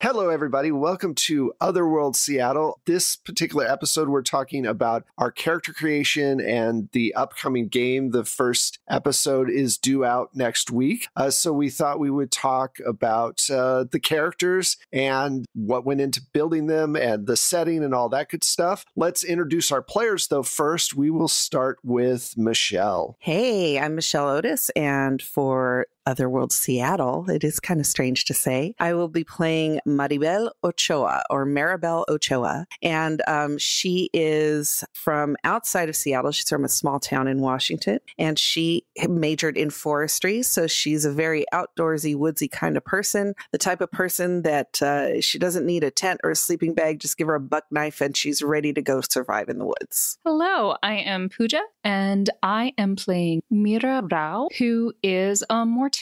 Hello, everybody. Welcome to Otherworld Seattle. This particular episode, we're talking about our character creation and the upcoming game. The first episode is due out next week. So we thought we would talk about the characters and what went into building them and the setting and all that good stuff. Let's introduce our players, though. First, we will start with Michelle. Hey, I'm Michelle Otis, and for Otherworld Seattle, it is kind of strange to say, I will be playing Maribel Ochoa, or Maribel Ochoa. And she is from outside of Seattle. She's from a small town in Washington. And she majored in forestry. So she's a very outdoorsy, woodsy kind of person. The type of person that she doesn't need a tent or a sleeping bag. Just give her a buck knife and she's ready to go survive in the woods. Hello, I am Pooja, and I am playing Mira Rao, who is a mortician.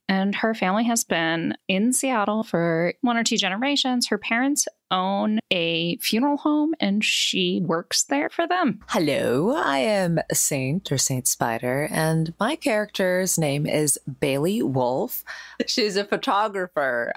And her family has been in Seattle for 1 or 2 generations. Her parents own a funeral home and she works there for them. Hello, I am Saint or Saint Spider, and my character's name is Bailey Wolf. She's a photographer,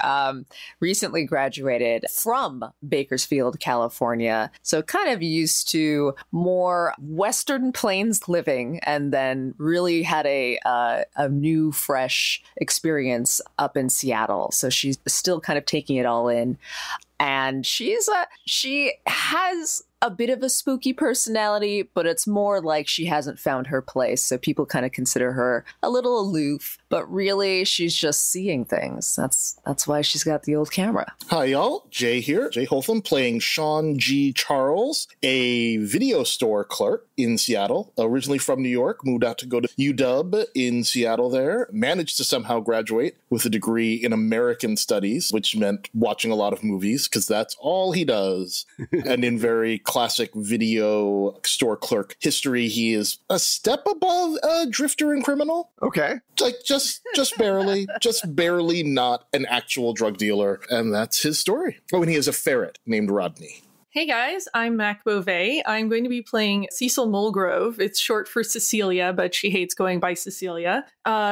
recently graduated from Bakersfield, California, so kind of used to more Western Plains living, and then really had a new, fresh experience up in Seattle. So she's still kind of taking it all in. And she has a bit of a spooky personality, but it's more like she hasn't found her place. So people kind of consider her a little aloof, but really she's just seeing things. That's why she's got the old camera. Hi, y'all. Jay here. Jay Holtham playing Sean G. Charles, a video store clerk in Seattle, originally from New York, moved out to go to UW in Seattle there, managed to somehow graduate with a degree in American Studies, which meant watching a lot of movies, because that's all he does. And in very classic video store clerk history, he is a step above a drifter and criminal. Okay. Like just barely not an actual drug dealer. And that's his story. Oh, and he has a ferret named Rodney. Hey guys, I'm Mac Beauvais. I'm going to be playing Cecil Mulgrove. It's short for Cecilia, but she hates going by Cecilia.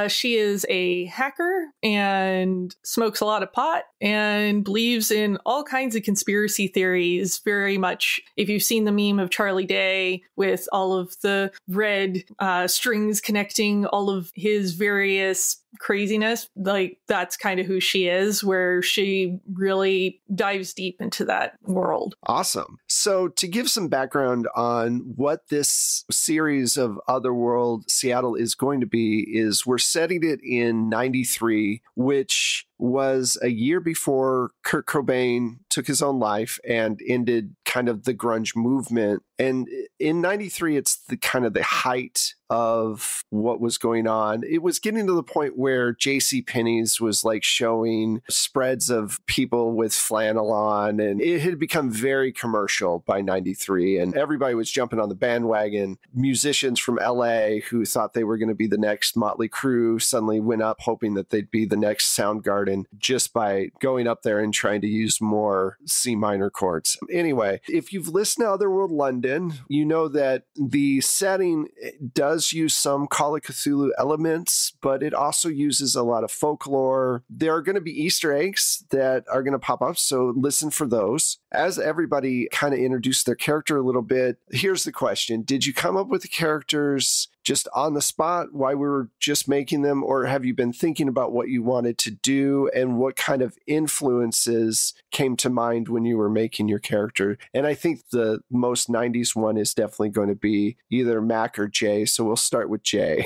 She is a hacker and smokes a lot of pot and believes in all kinds of conspiracy theories. Very much, if you've seen the meme of Charlie Day with all of the red strings connecting all of his various craziness, like that's kind of who she is, where she really dives deep into that world. Awesome. So to give some background on what this series of Otherworld Seattle is going to be, is we're setting it in 93, which was a year before Kurt Cobain took his own life and ended kind of the grunge movement. And in 93, it's the kind of the height of what was going on. It was getting to the point where JCPenney's was like showing spreads of people with flannel on, and it had become very commercial by 93. And everybody was jumping on the bandwagon. Musicians from LA who thought they were going to be the next Motley Crue suddenly went up hoping that they'd be the next Soundgarden just by going up there and trying to use more C minor chords. Anyway, if you've listened to Otherworld London, you know that the setting does use some Call of Cthulhu elements, but it also uses a lot of folklore. There are going to be Easter eggs that are going to pop up, so listen for those. As everybody kind of introduced their character a little bit, here's the question. Did you come up with the characters just on the spot while we were just making them, or have you been thinking about what you wanted to do and what kind of influences came to mind when you were making your character? And I think the most 90s one is definitely going to be either Mac or Jay, so we'll start with Jay.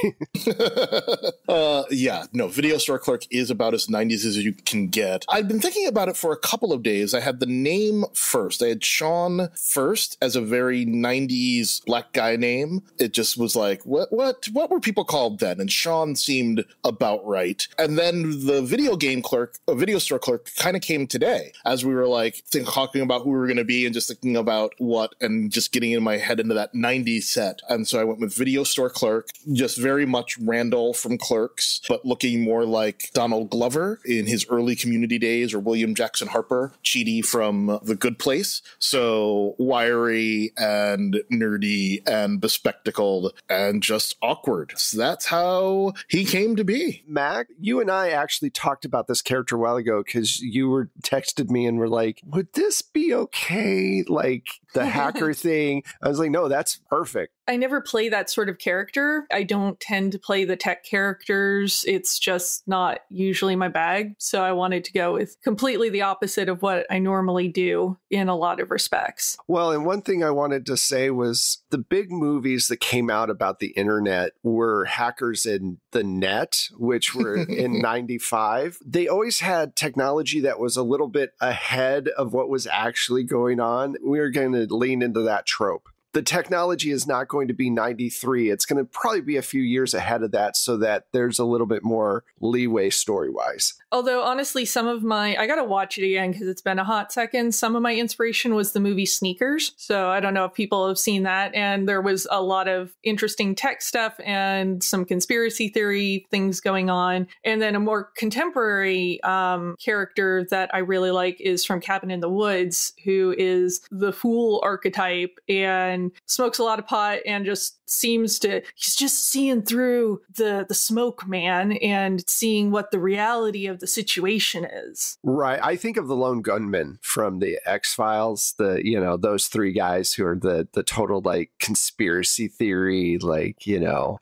Video Store Clerk is about as 90s as you can get. I've been thinking about it for a couple of days. I had the name first. I had Sean first as a very 90s black guy name. It just was like, what were people called then? And Sean seemed about right. And then the video store clerk kind of came today as we were like talking about who we were going to be and just thinking about what and just getting in my head into that 90s set. And so I went with video store clerk, just very much Randall from Clerks, but looking more like Donald Glover in his early Community days, or William Jackson Harper, Chidi from The Good Place. So wiry and nerdy and bespectacled and just awkward. So that's how he came to be. Mac, you and I actually talked about this character a while ago because you were texted me and were like, would this be okay? Like the hacker thing. I was like, no, that's perfect. I never play that sort of character. I don't tend to play the tech characters. It's just not usually my bag. So I wanted to go with completely the opposite of what I normally do in a lot of respects. Well, and one thing I wanted to say was the big movies that came out about the internet were Hackers in the Net, which were in 95. They always had technology that was a little bit ahead of what was actually going on. We are going to lean into that trope. The technology is not going to be 93. It's going to probably be a few years ahead of that so that there's a little bit more leeway story-wise. Although, honestly, I got to watch it again because it's been a hot second. Some of my inspiration was the movie Sneakers. So I don't know if people have seen that. And there was a lot of interesting tech stuff and some conspiracy theory things going on. And then a more contemporary character that I really like is from Cabin in the Woods, who is the fool archetype and smokes a lot of pot and just he's just seeing through the smoke, man, and seeing what the reality of the situation is. Right. I think of the lone gunman from the X-Files, those three guys who are the total like conspiracy theory, like,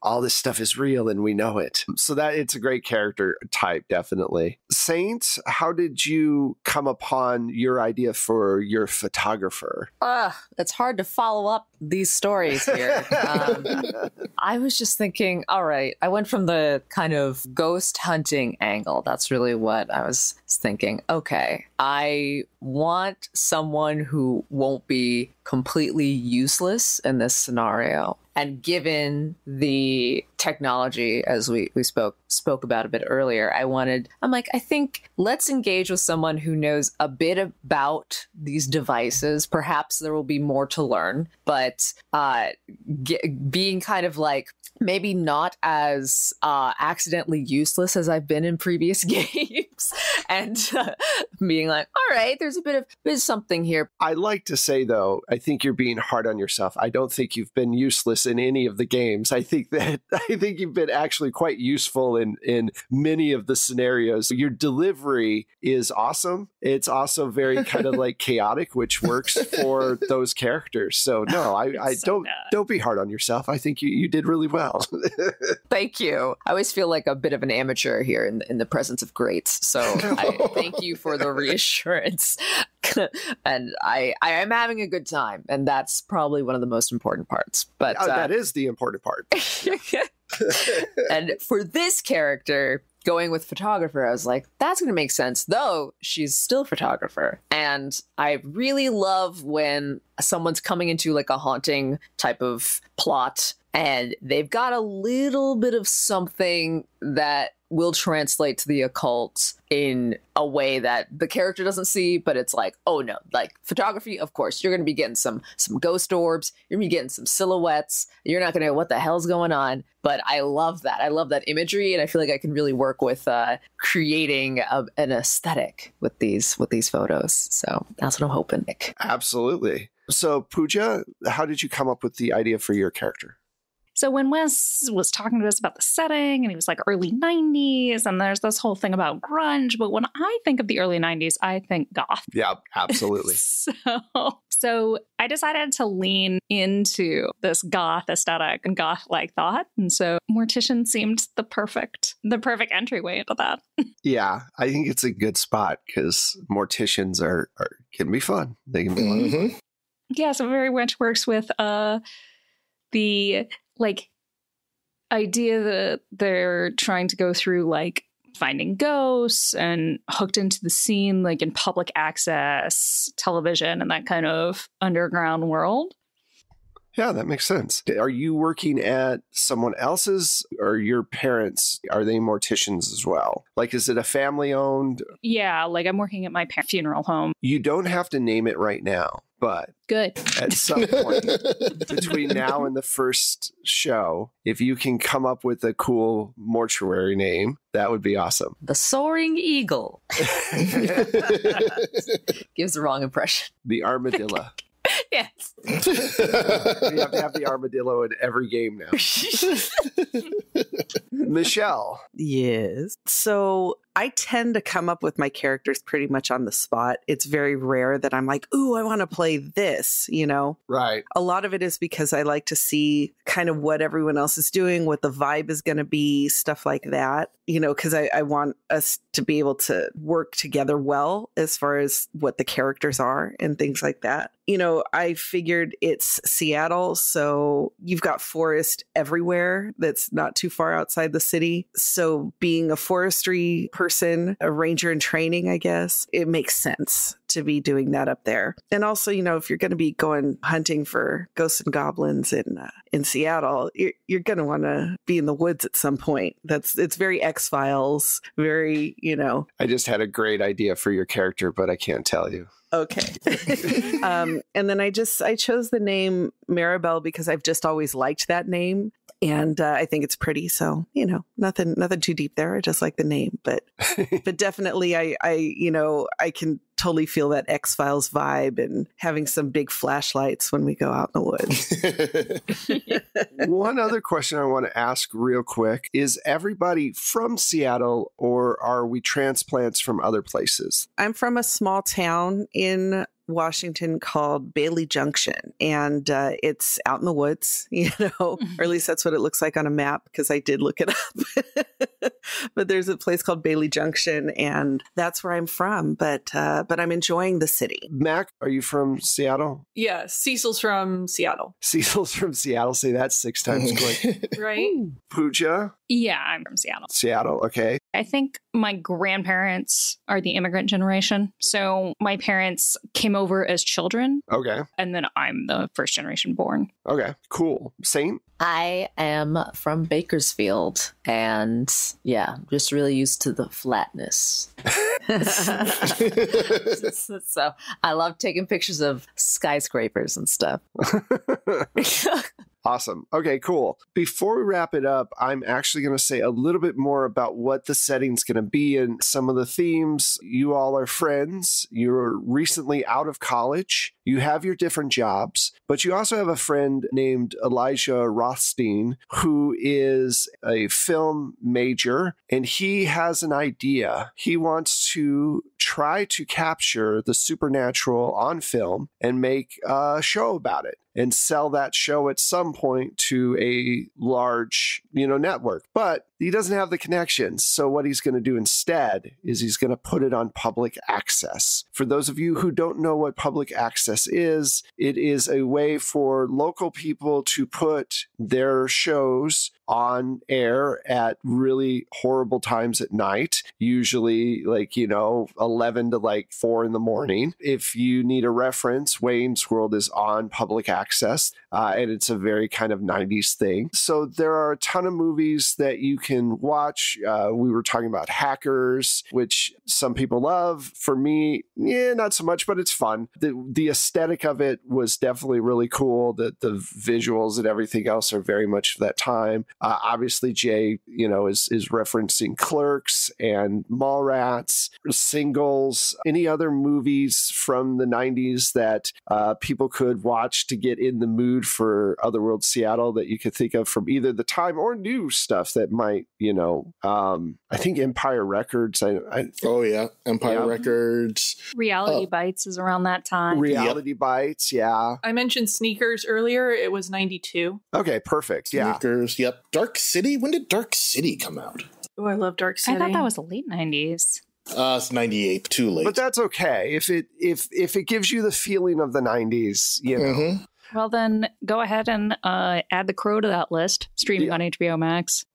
all this stuff is real and we know it. So that it's a great character type, definitely. Saint, how did you come upon your idea for your photographer? It's hard to follow up these stories here. I was just thinking, all right, I went from the kind of ghost hunting angle. That's really what I was thinking. Okay, I want someone who won't be completely useless in this scenario. And given the technology, as we spoke about a bit earlier, I think let's engage with someone who knows a bit about these devices. Perhaps there will be more to learn, but being kind of like maybe not as accidentally useless as I've been in previous games, and being like, all right, there's something here. I like to say, though, I think you're being hard on yourself. I don't think you've been useless in any of the games. I think you've been actually quite useful in many of the scenarios. Your delivery is awesome. It's also very kind of like chaotic, which works for those characters. So no, I don't be hard on yourself. I think you did really well. Thank you. I always feel like a bit of an amateur here in the presence of greats. So I thank you for the reassurance. And I am having a good time, and that's probably one of the most important parts. But that is the important part. And for this character, going with photographer, I was like, that's going to make sense, though she's still photographer. And I really love when someone's coming into like a haunting type of plot and they've got a little bit of something that will translate to the occult in a way that the character doesn't see, but it's like, oh no, like photography, of course, you're going to be getting some ghost orbs, you're going to be getting some silhouettes, you're not going to know what the hell's going on, but I love that. I love that imagery, and I feel like I can really work with creating an aesthetic with these photos. So that's what I'm hoping, Nick. Absolutely. So Pooja, how did you come up with the idea for your character? So when Wes was talking to us about the setting, and he was like early 90s, and there's this whole thing about grunge, but when I think of the early 90s, I think goth. Yeah, absolutely. So I decided to lean into this goth aesthetic and goth-like thought, and so Mortician seemed the perfect entryway into that. Yeah, I think it's a good spot because Morticians can be fun. They can be fun. Yeah, so it very much works with the like idea that they're trying to go through like finding ghosts and hooked into the scene like in public access television and that kind of underground world. Yeah, that makes sense. Are you working at someone else's, or your parents, are they morticians as well? Like, is it a family owned? Yeah, like I'm working at my funeral home. You don't have to name it right now, but good. At some point between now and the first show, if you can come up with a cool mortuary name, that would be awesome. The Soaring Eagle. Gives the wrong impression. The Armadillo. Yes. You have to have the armadillo in every game now. Michelle. Yes. So I tend to come up with my characters pretty much on the spot. It's very rare that I'm like, ooh, I want to play this, you know? Right. A lot of it is because I like to see kind of what everyone else is doing, what the vibe is going to be, stuff like that, you know, because I want us to be able to work together well as far as what the characters are and things like that. You know, I figured it's Seattle, so you've got forest everywhere that's not too far outside the city. So being a forestry person, a ranger in training, I guess, it makes sense to be doing that up there. And also, you know, if you're going to be going hunting for ghosts and goblins in Seattle, you're going to want to be in the woods at some point. It's very X-Files, very, you know. I just had a great idea for your character, but I can't tell you. Okay. And then I chose the name Maribel because I've just always liked that name. And I think it's pretty. So, you know, nothing too deep there. I just like the name. But definitely I can totally feel that X-Files vibe and having some big flashlights when we go out in the woods. One other question I want to ask real quick. Is everybody from Seattle or are we transplants from other places? I'm from a small town in Washington called Bailey Junction, and it's out in the woods, you know, or at least that's what it looks like on a map because I did look it up. But there's a place called Bailey Junction, and that's where I'm from. But I'm enjoying the city. Mac, are you from Seattle? Yeah, Cecil's from Seattle. Cecil's from Seattle. Say that 6 times quick. Right? Pooja? Yeah, I'm from Seattle. Seattle, okay. I think my grandparents are the immigrant generation. So my parents came over as children. Okay. And then I'm the first generation born. Okay, cool. Saint? I am from Bakersfield, and yeah, just really used to the flatness. So I love taking pictures of skyscrapers and stuff. Awesome. Okay, cool. Before we wrap it up, I'm actually going to say a little bit more about what the setting's going to be and some of the themes. You all are friends. You're recently out of college. You have your different jobs, but you also have a friend named Elijah Rothstein, who is a film major, and he has an idea. He wants to try to capture the supernatural on film and make a show about it and sell that show at some point to a large, network. But he doesn't have the connections. So what he's going to do instead is he's going to put it on public access. For those of you who don't know what public access is, it is a way for local people to put their shows on air at really horrible times at night, usually 11 to 4 in the morning. If you need a reference, Wayne's World is on public access, and it's a very kind of 90s thing. So there are a ton of movies that you can watch. We were talking about Hackers, which some people love. For me, not so much, but it's fun. The aesthetic of it was definitely really cool. The visuals and everything else are very much that time. Obviously, Jay, is referencing Clerks and Mallrats, Singles, any other movies from the 90s that people could watch to get in the mood for Otherworld Seattle that you could think of from either the time or new stuff that might, I think Empire Records. Oh, yeah. Empire Records. Reality Bites is around that time. Reality Bites, yeah. I mentioned Sneakers earlier. It was 92. Okay, perfect. Yeah. Sneakers, yep. Dark City? When did Dark City come out? Oh, I love Dark City. I thought that was the late 90s. It's 98, too late. But that's okay. If it gives you the feeling of the 90s, Mm-hmm. Well, then go ahead and add The Crow to that list, streaming on HBO Max.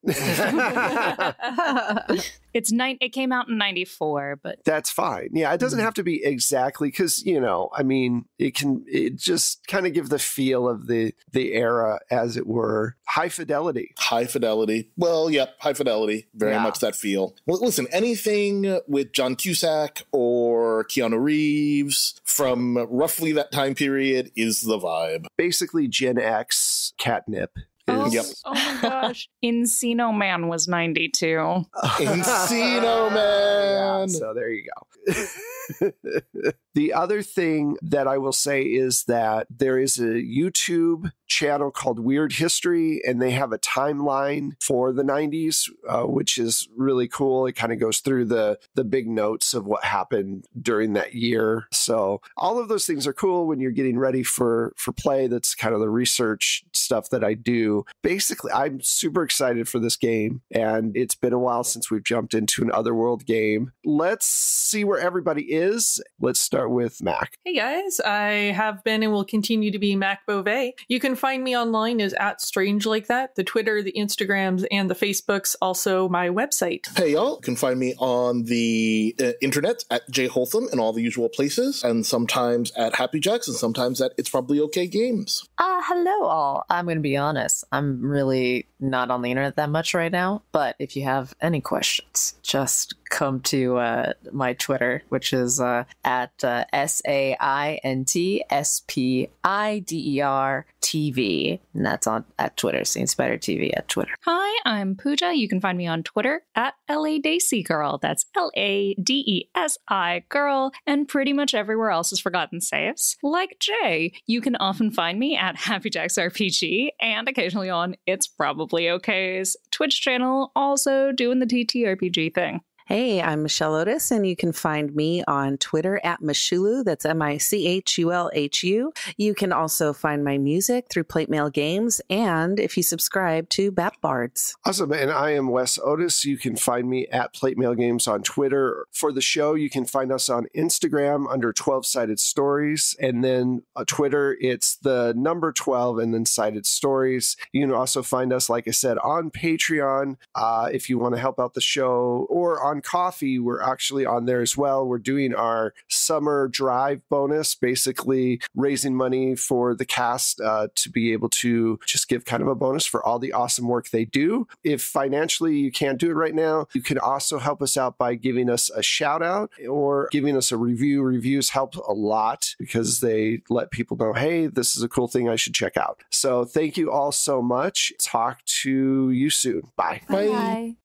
It came out in 94, but that's fine. Yeah, it doesn't have to be exactly because, it just kind of give the feel of the era, as it were. High fidelity. High fidelity. Well, yep, high fidelity. Very much that feel. Well, listen, anything with John Cusack or Keanu Reeves from roughly that time period is the vibe. Basically, Gen X catnip. Yep. Oh my gosh. Encino Man was 92. Encino Man. Yeah, so there you go. The other thing that I will say is that there is a YouTube channel called Weird History, and they have a timeline for the 90s, which is really cool. It kind of goes through the big notes of what happened during that year. So all of those things are cool when you're getting ready for play. That's kind of the research stuff that I do. Basically, I'm super excited for this game, and it's been a while since we've jumped into an Otherworld game. Let's see where everybody is. Let's start with Mac. Hey guys, I have been and will continue to be Mac Beauvais. You can find me online as @StrangeLikeThat, the Twitter, the Instagrams, and the Facebooks, also my website. Hey y'all, you can find me on the internet at jholtham in all the usual places, and sometimes at Happy Jacks, and sometimes at It's Probably Okay Games. Hello all. I'm going to be honest. I'm really not on the internet that much right now, but if you have any questions, just come to my Twitter, which is at SAINTSPIDER TV, and that's on at Twitter, Saint Spider TV at Twitter. Hi, I'm Pooja. You can find me on Twitter at LADesi Girl. That's LADESI Girl, and pretty much everywhere else is Forgotten Saves. Like Jay, you can often find me at Happy Jacks RPG and occasionally on It's Probably Okay's Twitch channel, also doing the TTRPG thing. Hey, I'm Michelle Otis, and you can find me on Twitter at Michulu. That's MICHULHU. You can also find my music through Plate Mail Games, and if you subscribe to Bat Bards. Awesome. And I am Wes Otis. You can find me at Plate Mail Games on Twitter. For the show, you can find us on Instagram under 12 Sided Stories, and then Twitter, it's the number 12 and then Sided Stories. You can also find us, like I said, on Patreon if you want to help out the show, or on Coffee. We're actually on there as well. We're doing our summer drive bonus, basically raising money for the cast to be able to just give kind of a bonus for all the awesome work they do. If financially you can't do it right now, you can also help us out by giving us a shout out or giving us a review. Reviews help a lot because they let people know, hey, this is a cool thing I should check out. So thank you all so much. Talk to you soon. Bye. Bye.